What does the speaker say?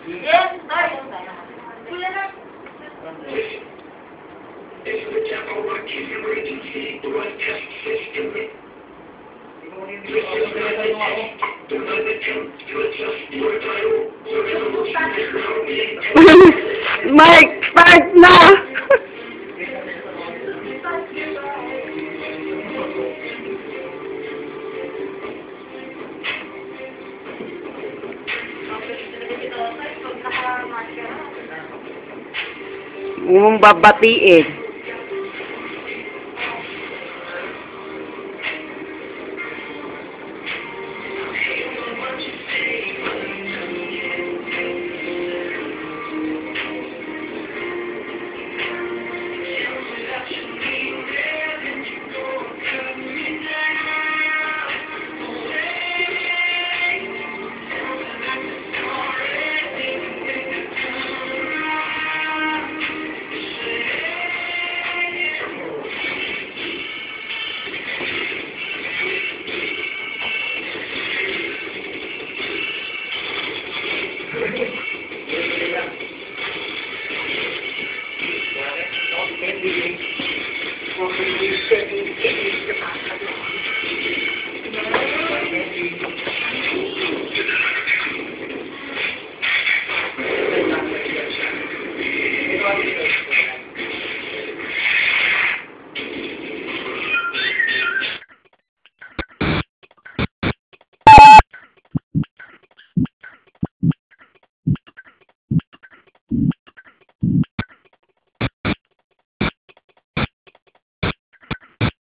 Yes, bye. Kuya na. It's the Temple Rockets Emergency Broadcast System. This is the moment to adjust your dial. The resolution is now being Mike, start na! Mong babatiin.